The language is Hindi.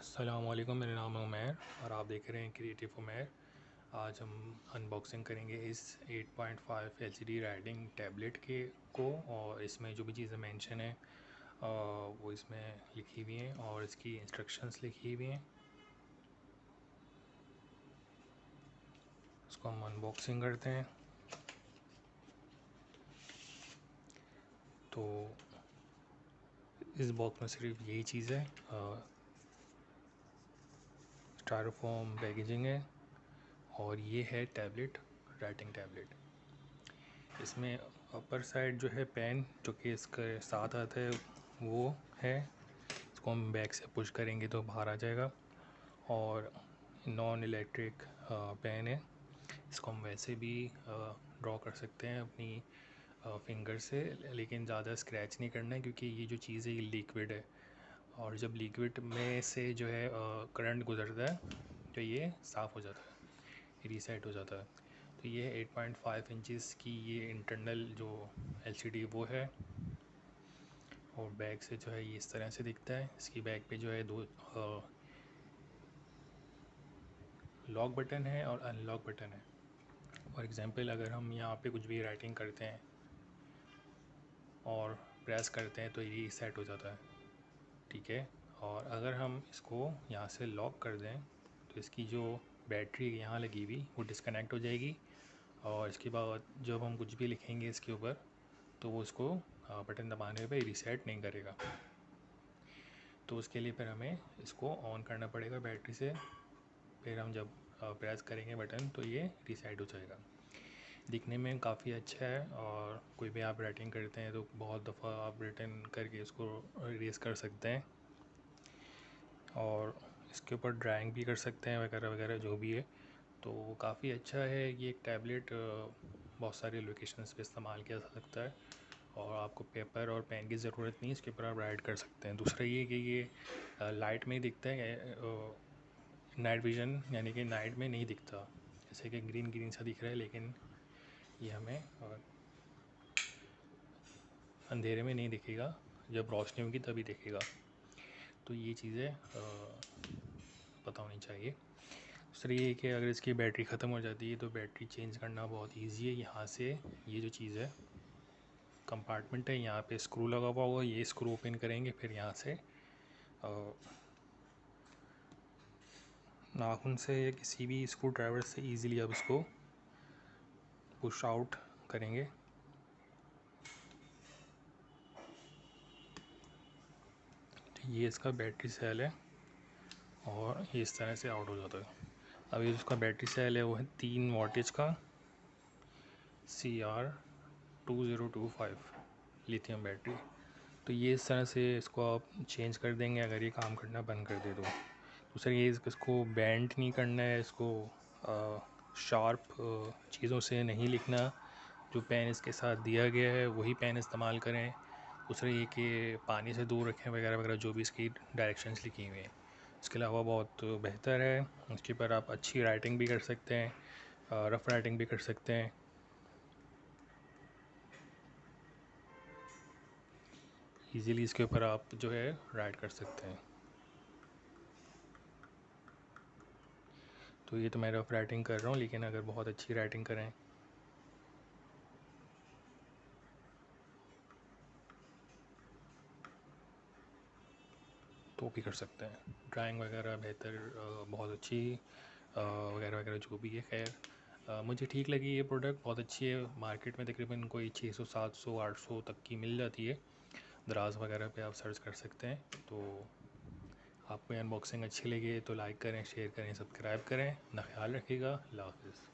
अस्सलाम वालेकुम, मेरा नाम है उमैर और आप देख रहे हैं क्रिएटिव उमैर। आज हम अनबॉक्सिंग करेंगे इस 8.5 एलसीडी राइटिंग टैबलेट के को, और इसमें जो भी चीज़ें मेंशन है वो इसमें लिखी हुई हैं और इसकी इंस्ट्रक्शंस लिखी हुई हैं। इसको हम अनबॉक्सिंग करते हैं। तो इस बॉक्स में सिर्फ यही चीज़ है, स्टायरोफोम पैकेजिंग है और ये है टैबलेट, राइटिंग टैबलेट। इसमें अपर साइड जो है पेन जो कि इसके साथ आता है वो है। इसको हम बैक से पुश करेंगे तो बाहर आ जाएगा। और नॉन इलेक्ट्रिक पेन है। इसको हम वैसे भी ड्रॉ कर सकते हैं अपनी फिंगर से, लेकिन ज़्यादा स्क्रैच नहीं करना है क्योंकि ये जो चीज़ है ये लिक्विड है, और जब लिक्विड में से जो है करंट गुजरता है तो ये साफ़ हो जाता है, रीसेट हो जाता है। तो ये 8.5 इंचज़ की ये इंटरनल जो एलसीडी वो है। और बैक से जो है ये इस तरह से दिखता है। इसकी बैक पे जो है दो लॉक बटन है और अनलॉक बटन है। फॉर एग्ज़ाम्पल अगर हम यहाँ पे कुछ भी राइटिंग करते हैं और प्रेस करते हैं तो ये सेट हो जाता है, ठीक है। और अगर हम इसको यहाँ से लॉक कर दें तो इसकी जो बैटरी यहाँ लगी हुई वो डिस्कनेक्ट हो जाएगी, और इसके बाद जब हम कुछ भी लिखेंगे इसके ऊपर तो वो उसको बटन दबाने पे रीसेट नहीं करेगा। तो उसके लिए फिर हमें इसको ऑन करना पड़ेगा बैटरी से। फिर हम जब प्रेस करेंगे बटन तो ये रीसेट हो जाएगा। दिखने में काफ़ी अच्छा है, और कोई भी आप राइटिंग करते हैं तो बहुत दफ़ा आप रिटन करके इसको इरेज कर सकते हैं, और इसके ऊपर ड्राइंग भी कर सकते हैं वगैरह वगैरह जो भी है। तो काफ़ी अच्छा है ये एक टैबलेट। बहुत सारे लोकेशंस पे इस्तेमाल किया जा सकता है, और आपको पेपर और पेन की ज़रूरत नहीं, इसके ऊपर आप राइट कर सकते हैं। दूसरा ये कि ये लाइट में दिखता है, नाइट विज़न यानी कि नाइट में नहीं दिखता, जैसे कि ग्रीन ग्रीन सा दिख रहा है, लेकिन ये हमें अंधेरे में नहीं दिखेगा, जब रोशनी होगी तभी दिखेगा। तो ये चीज़ें पता होनी चाहिए। दूसरी ये कि अगर इसकी बैटरी ख़त्म हो जाती है तो बैटरी चेंज करना बहुत इजी है। यहाँ से ये जो चीज़ है कंपार्टमेंट है, यहाँ पे स्क्रू लगा हुआ होगा, ये स्क्रू ओपन करेंगे, फिर यहाँ से नाखून से या किसी भी स्क्रू ड्राइवर से इजीली अब इसको पुश आउट करेंगे। तो ये इसका बैटरी सेल है और ये इस तरह से आउट हो जाता है। अब ये जिसका बैटरी सेल है वो है 3 वॉटेज का CR2025 लिथियम बैटरी। तो ये इस तरह से इसको आप चेंज कर देंगे अगर ये काम करना बंद कर दे तो। दूसरा ये इसको बैंड नहीं करना है, इसको शार्प चीज़ों से नहीं लिखना। जो पेन इसके साथ दिया गया है वही पेन इस्तेमाल करें। दूसरा ये कि पानी से दूर रखें वगैरह वगैरह जो भी इसकी डायरेक्शंस लिखी हुई हैं। इसके अलावा बहुत बेहतर है, इसके ऊपर आप अच्छी राइटिंग भी कर सकते हैं, रफ़ राइटिंग भी कर सकते हैं। इजीली इसके ऊपर आप जो है राइट कर सकते हैं। तो ये तो मैं रफ़ राइटिंग कर रहा हूँ, लेकिन अगर बहुत अच्छी राइटिंग करें तो भी कर सकते हैं। ड्राइंग वगैरह बेहतर, बहुत अच्छी वगैरह वगैरह जो भी है। खैर मुझे ठीक लगी ये प्रोडक्ट, बहुत अच्छी है। मार्केट में तकरीबन कोई 600 700 800 तक की मिल जाती है। दराज वगैरह पे आप सर्च कर सकते हैं। तो आपको ये अनबॉक्सिंग अच्छी लगी तो लाइक करें, शेयर करें, सब्सक्राइब करें। अपना ख्याल रखिएगा। अल्लाह हाफ़िज़।